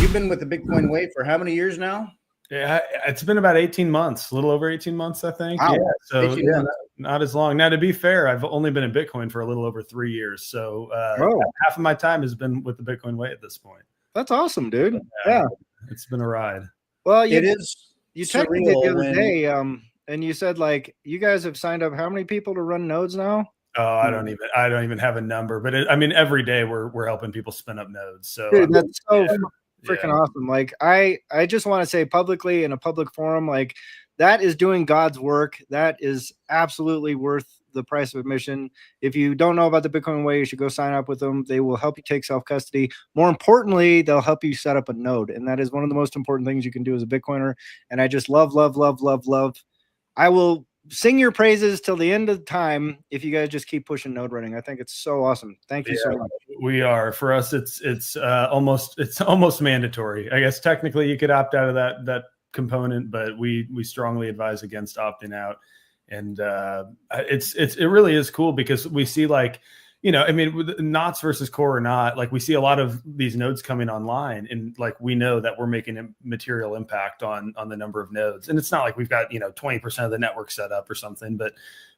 You've been with the Bitcoin Way for how many years now? Yeah, it's been about 18 months, a little over 18 months, I think. Wow. Yeah. So yeah, months. not as long. Now, to be fair, I've only been in Bitcoin for a little over 3 years. So half of my time has been with the Bitcoin Way at this point. That's awesome, dude. Yeah. It's been a ride. Well, it is. You texted me the other day, and you said like you guys have signed up how many people to run nodes now? Oh, I don't even have a number, but I mean, every day we're helping people spin up nodes. So dude, that's so freaking awesome. Like I just want to say publicly in a public forum, like that is doing God's work. That is absolutely worth the price of admission. If you don't know about the Bitcoin Way, you should go sign up with them. They will help you take self-custody. More importantly, they'll help you set up a node. And that is one of the most important things you can do as a Bitcoiner. And I just love. I will sing your praises till the end of time if you guys just keep pushing node running. I think it's so awesome. Thank you so much. We are. For us, it's almost mandatory. I guess technically you could opt out of that component, but we strongly advise against opting out. And it really is cool because we see, like, you know, I mean, with knots versus core or not, like we see a lot of these nodes coming online, and like we know that we're making a material impact on the number of nodes. And it's not like we've got 20% of the network set up or something, but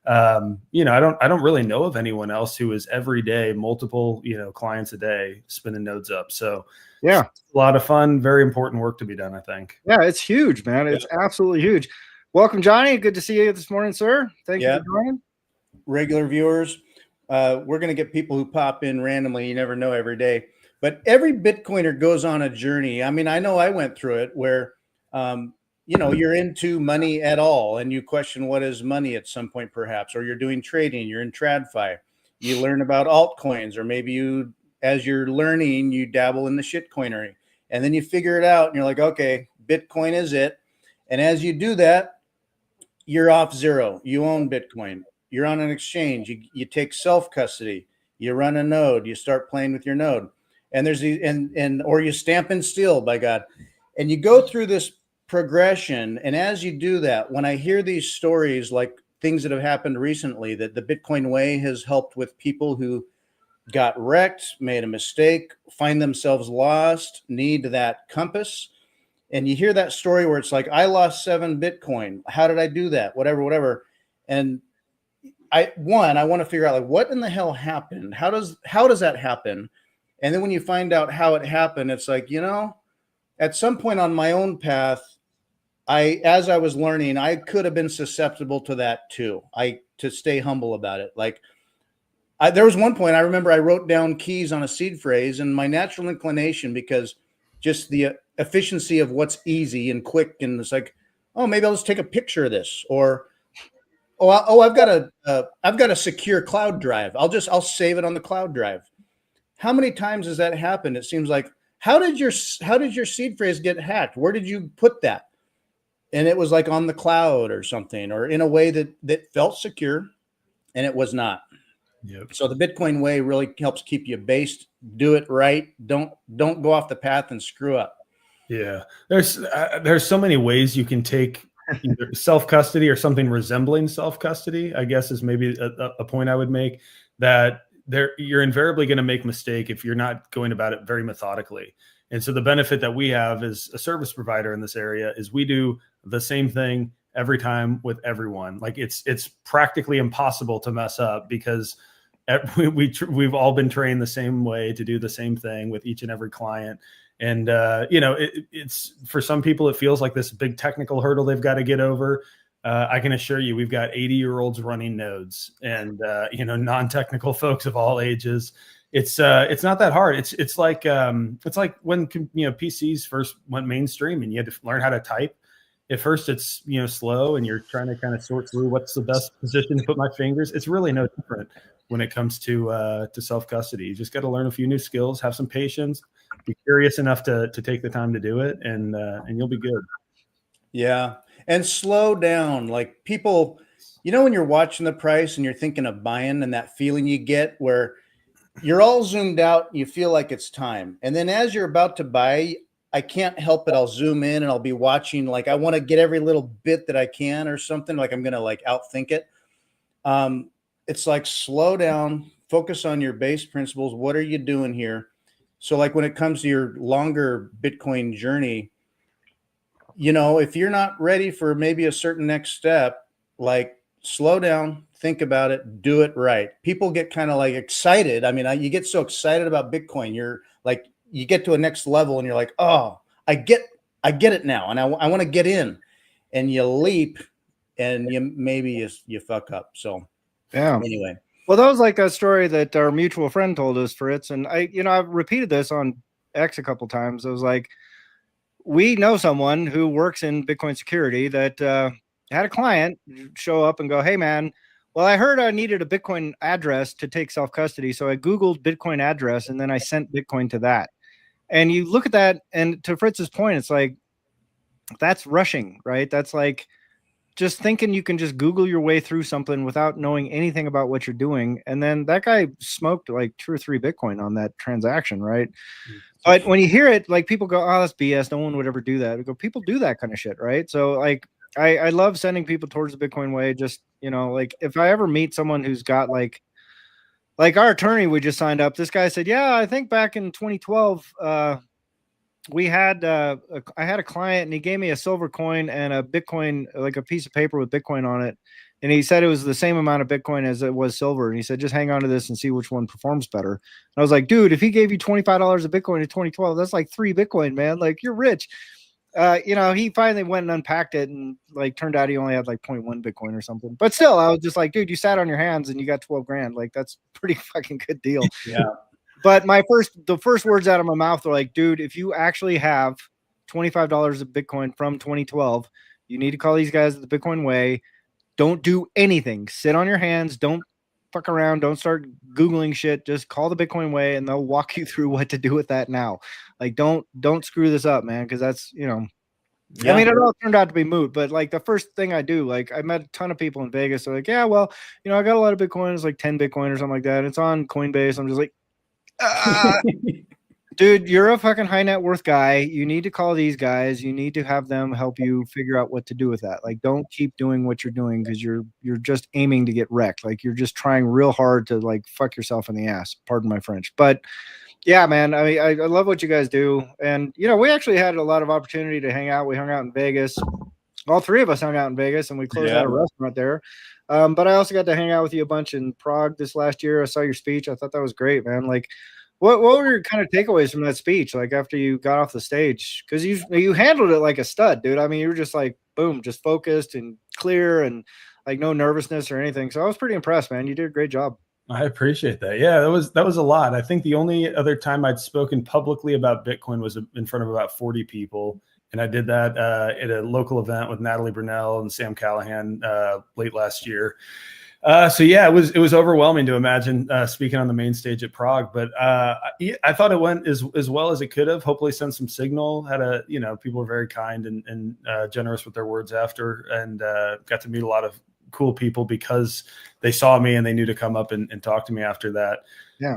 I don't really know of anyone else who is every day multiple clients a day spinning nodes up. So yeah, a lot of fun, very important work to be done, I think. Yeah, it's huge, man. It's absolutely huge. Welcome, Johnny. Good to see you this morning, sir. Thank you for joining. Regular viewers, we're going to get people who pop in randomly. You never know every day. But every Bitcoiner goes on a journey. I mean, I know I went through it where, you're into money at all and you question what is money at some point, perhaps, or you're doing trading, you're in TradFi. You learn about altcoins, or maybe as you're learning, you dabble in the shitcoinery. And then you figure it out and you're like, okay, Bitcoin is it. And as you do that, you're off zero. You own Bitcoin. You're on an exchange. You take self-custody. You run a node. You start playing with your node. And there's or you stamp and steal, by God. And you go through this progression. And as you do that, when I hear these stories, like things that have happened recently, that the Bitcoin Way has helped with people who got wrecked, made a mistake, find themselves lost, need that compass. And you hear that story where it's like, I lost 7 Bitcoin. How did I do that? Whatever. And I want to figure out, like, what in the hell happened? How does that happen? And then when you find out how it happened, it's like, at some point on my own path, as I was learning, I could have been susceptible to that too. To stay humble about it. Like, there was one point I remember I wrote down keys on a seed phrase, and my natural inclination, because just the efficiency of what's easy and quick, and it's like, oh, maybe I'll just take a picture of this, or I've got a secure cloud drive. I'll save it on the cloud drive. How many times has that happened? It seems like, how did your seed phrase get hacked? Where did you put that? And it was like on the cloud or something, or in a way that felt secure, and it was not. Yep. So the Bitcoin Way really helps keep you based. Do it right. Don't go off the path and screw up. Yeah, there's so many ways you can take either self-custody or something resembling self-custody, I guess, is maybe a point I would make, that you're invariably going to make a mistake if you're not going about it very methodically. And so the benefit that we have as a service provider in this area is we do the same thing every time with everyone. Like it's practically impossible to mess up, because we've all been trained the same way to do the same thing with each and every client. And, it's, for some people, it feels like this big technical hurdle they've got to get over. I can assure you, we've got 80-year-olds running nodes, and, non-technical folks of all ages. It's not that hard. It's like when, PCs first went mainstream and you had to learn how to type. At first it's, slow, and you're trying to kind of sort through what's the best position to put my fingers. It's really no different when it comes to self-custody. You just got to learn a few new skills, have some patience, be curious enough to take the time to do it, and you'll be good. Yeah. And slow down. Like, people, when you're watching the price and you're thinking of buying, and that feeling you get where you're all zoomed out, you feel like it's time. And then as you're about to buy, I can't help it. I'll zoom in and I'll be watching, like, I want to get every little bit that I can or something, like I'm going to outthink it. It's like, slow down, focus on your base principles. What are you doing here? So like when it comes to your longer Bitcoin journey, you know, if you're not ready for maybe a certain next step, like slow down, think about it, do it right. People get kind of like excited. I mean, you get so excited about Bitcoin. You're like, you get to a next level and you're like, oh, I get it now. And I want to get in, and you leap and you fuck up. So Yeah. anyway. Well, that was like a story that our mutual friend told us, Fritz. And I've repeated this on X a couple times. It was like, we know someone who works in Bitcoin security that had a client show up and go, hey, man, well, I heard I needed a Bitcoin address to take self-custody. So I Googled Bitcoin address and then I sent Bitcoin to that. And you look at that, and to Fritz's point, it's like, that's rushing, right? That's like just thinking you can just Google your way through something without knowing anything about what you're doing. And then that guy smoked like 2 or 3 Bitcoin on that transaction, right? But when you hear it, like people go, oh, that's BS. No one would ever do that. We go, people do that kind of shit, right? So like, I love sending people towards the Bitcoin way. Just, like if I ever meet someone who's got like our attorney we just signed up, this guy said, yeah, I think back in 2012, we had I had a client and he gave me a silver coin and a Bitcoin, like a piece of paper with Bitcoin on it. And he said it was the same amount of Bitcoin as it was silver. And he said, just hang on to this and see which one performs better. And I was like, dude, if he gave you $25 of Bitcoin in 2012, that's like 3 Bitcoin, man. Like, you're rich. He finally went and unpacked it, and like turned out he only had like 0.1 Bitcoin or something. But still, I was just like, dude, you sat on your hands and you got 12 grand. Like, that's pretty fucking good deal. Yeah. But the first words out of my mouth were like, dude, if you actually have $25 of Bitcoin from 2012, you need to call these guys at the Bitcoin Way. Don't do anything. Sit on your hands. Don't fuck around. Don't start Googling shit. Just call the Bitcoin Way and they'll walk you through what to do with that now. Like, don't screw this up, man. Cause that's, Yeah. I mean, it all turned out to be moot, but like the first thing I do, like I met a ton of people in Vegas. They're like, yeah, well, I got a lot of Bitcoin. It's like 10 Bitcoin or something like that. It's on Coinbase. I'm just like, dude, you're a fucking high net worth guy. You need to call these guys. You need to have them help you figure out what to do with that. Like, don't keep doing what you're doing because you're just aiming to get wrecked. Like, you're just trying real hard to like fuck yourself in the ass. Pardon my French. But yeah, man, I mean, I love what you guys do. And, we actually had a lot of opportunity to hang out. We hung out in Vegas. All 3 of us hung out in Vegas, and we closed out a restaurant there. But I also got to hang out with you a bunch in Prague this last year. I saw your speech. I thought that was great, man. Like, what were your kind of takeaways from that speech? Like after you got off the stage, because you handled it like a stud, dude. I mean, you were just like, boom, just focused and clear and like no nervousness or anything. So I was pretty impressed, man. You did a great job. I appreciate that. Yeah, that was a lot. I think the only other time I'd spoken publicly about Bitcoin was in front of about 40 people. And I did that at a local event with Natalie Brunell and Sam Callahan late last year. So yeah, it was overwhelming to imagine speaking on the main stage at Prague, but I thought it went as well as it could have. Hopefully sent some signal. People were very kind and generous with their words after, and got to meet a lot of cool people because they saw me and they knew to come up and talk to me after that. Yeah.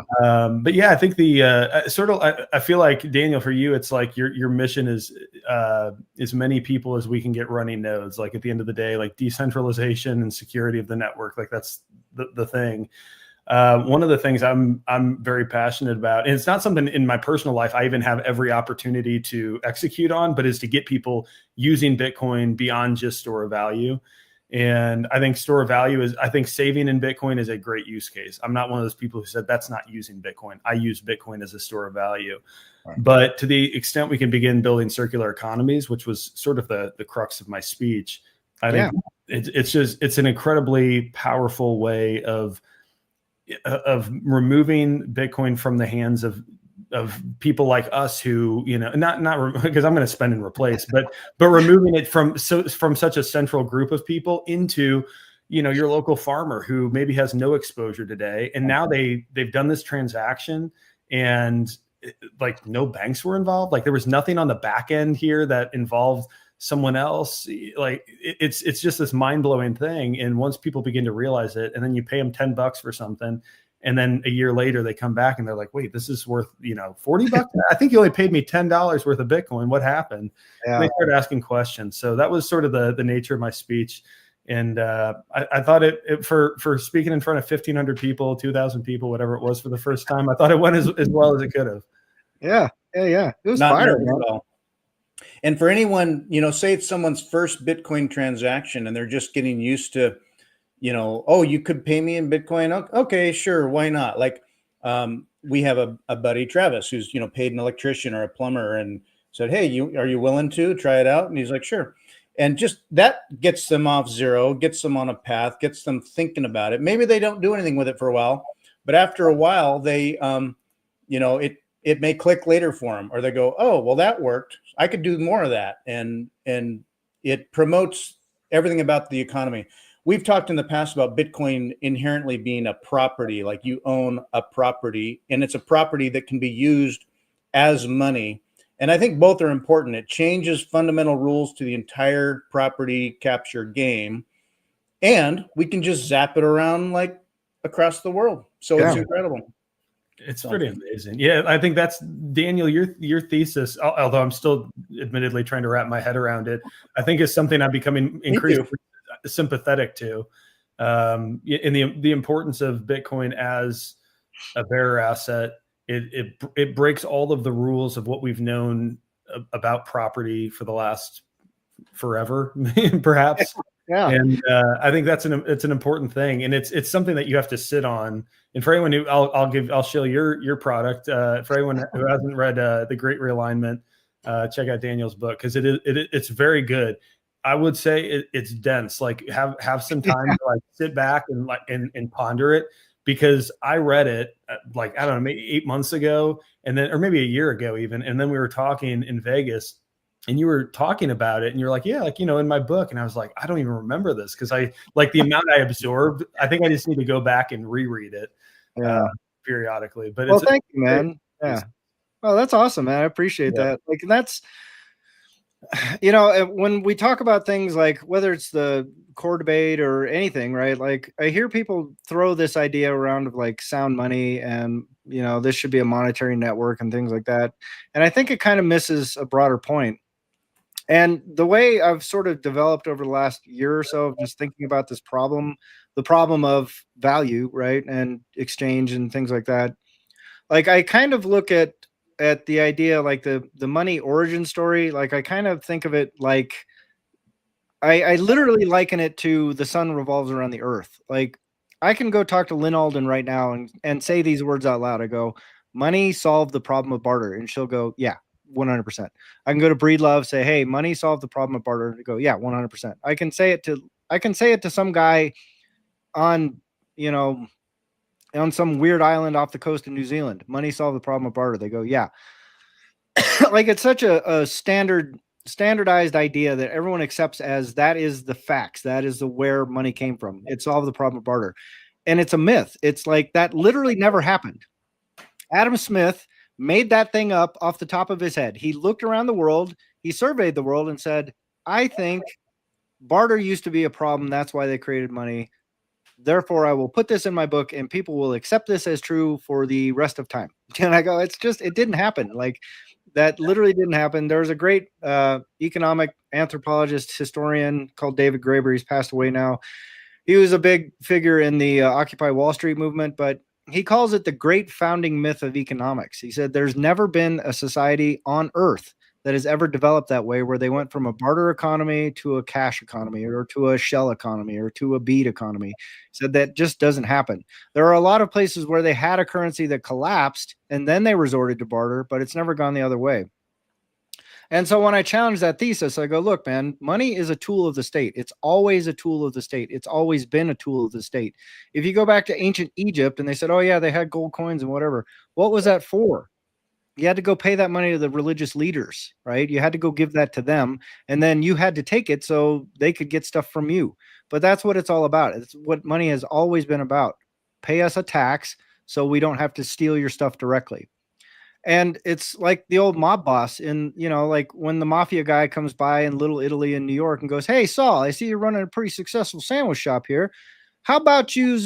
But yeah, I think I feel like, Daniel, for you, it's like your mission is as many people as we can get running nodes. Like at the end of the day, like decentralization and security of the network, like that's the thing. One of the things I'm very passionate about, and it's not something in my personal life I even have every opportunity to execute on, but is to get people using Bitcoin beyond just store of value. And I think store of value I think saving in Bitcoin is a great use case. I'm not one of those people who said that's not using Bitcoin. I use Bitcoin as a store of value. Right. But to the extent we can begin building circular economies, which was sort of the crux of my speech, I think it's an incredibly powerful way of removing Bitcoin from the hands of people like us who, not because I'm going to spend and replace, but removing it from such a central group of people into, your local farmer who maybe has no exposure today. And now they've done this transaction and like no banks were involved. Like there was nothing on the back end here that involved someone else. Like it's just this mind blowing thing. And once people begin to realize it, and then you pay them $10 for something, and then a year later they come back and they're like, wait, this is worth, $40. I think you only paid me $10 worth of Bitcoin. What happened? Yeah. They started asking questions. So that was sort of the nature of my speech. And I thought it for speaking in front of 1,500 people, 2,000 people, whatever it was for the first time, I thought it went as well as it could have. Yeah. It was Not fire, nervous man. at all. And for anyone, say it's someone's first Bitcoin transaction and they're just getting used to, oh, you could pay me in Bitcoin. Okay, sure. Why not? Like, we have a buddy, Travis, who's, paid an electrician or a plumber and said, hey, are you willing to try it out? And he's like, sure. And just that gets them off zero, gets them on a path, gets them thinking about it. Maybe they don't do anything with it for a while, but after a while, they, it may click later for them, or they go, oh, well, that worked. I could do more of that. And it promotes everything about the economy. We've talked in the past about Bitcoin inherently being a property, like you own a property, and it's a property that can be used as money. And I think both are important. It changes fundamental rules to the entire property capture game, and we can just zap it around like across the world. So it's incredible. It's pretty amazing. Yeah, I think that's, Daniel, your thesis, although I'm still admittedly trying to wrap my head around it, I think is something I'm becoming increasingly sympathetic to, in the importance of Bitcoin as a bearer asset. It breaks all of the rules of what we've known about property for the last forever, perhaps. Yeah. And I think it's an important thing, and it's something that you have to sit on. And for anyone who, I'll show your product. For anyone who hasn't read The Great Realignment, check out Daniel's book, because it's very good. I would say it's dense. Like have some time to like sit back and ponder it, because I read it like, I don't know, maybe 8 months ago, or maybe a year ago even, and then we were talking in Vegas. And you were talking about it, and you're like, yeah, like, in my book. And I was like, I don't even remember this, because I like the amount I absorbed. I think I just need to go back and reread it periodically. But thank you, man. Yeah. Oh, that's awesome, man. I appreciate that. Like, that's, when we talk about things like whether it's the core debate or anything, right? Like, I hear people throw this idea around of like sound money and, this should be a monetary network and things like that. And I think it kind of misses a broader point. And the way I've sort of developed over the last year or so of just thinking about this problem, the problem of value, right, and exchange and things like that, like I kind of look at the idea, like the money origin story. Like I kind of think of it like I literally liken it to the sun revolves around the earth. Like I can go talk to Lynn Alden right now and say these words out loud. I go, money solved the problem of barter, and she'll go, yeah. 100%. I can go to Breedlove, say, hey, money solved the problem of barter. Go, yeah, 100%. I can say it to some guy on, on some weird island off the coast of New Zealand. Money solved the problem of barter. They go, yeah. Like it's such a standardized idea that everyone accepts as that is the facts. That is where money came from. It solved the problem of barter. And it's a myth. It's like that literally never happened. Adam Smith made that thing up off the top of his head. He looked around the world, he surveyed the world and said, I think barter used to be a problem. That's why they created money. Therefore, I will put this in my book and people will accept this as true for the rest of time. And I go, it didn't happen. Like that literally didn't happen. There was a great economic anthropologist, historian called David Graeber. He's passed away now. He was a big figure in the Occupy Wall Street movement, but he calls it the great founding myth of economics. He said there's never been a society on earth that has ever developed that way, where they went from a barter economy to a cash economy or to a shell economy or to a bead economy. He said that just doesn't happen. There are a lot of places where they had a currency that collapsed and then they resorted to barter, but it's never gone the other way. And so when I challenge that thesis, I go, look, man, money is a tool of the state. It's always a tool of the state. It's always been a tool of the state. If you go back to ancient Egypt and they said, oh, yeah, they had gold coins and whatever. What was that for? You had to go pay that money to the religious leaders, right? You had to go give that to them. And then you had to take it so they could get stuff from you. But that's what it's all about. It's what money has always been about. Pay us a tax so we don't have to steal your stuff directly. And it's like the old mob boss in, like when the mafia guy comes by in Little Italy in New York and goes, hey, Saul, I see you're running a pretty successful sandwich shop here. How about you,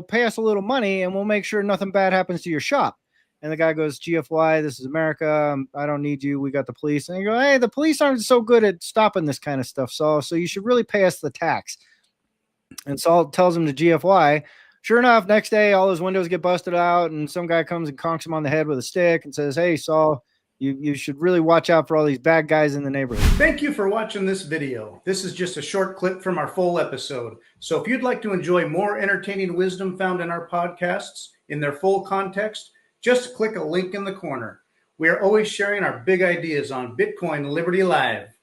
pay us a little money and we'll make sure nothing bad happens to your shop. And the guy goes, GFY, this is America. I don't need you. We got the police. And you go, hey, the police aren't so good at stopping this kind of stuff, Saul. So you should really pay us the tax. And Saul tells him to GFY, sure enough, next day, all his windows get busted out, and some guy comes and conks him on the head with a stick and says, "Hey, Saul, you should really watch out for all these bad guys in the neighborhood." Thank you for watching this video. This is just a short clip from our full episode. So if you'd like to enjoy more entertaining wisdom found in our podcasts in their full context, just click a link in the corner. We are always sharing our big ideas on Bitcoin Liberty Live.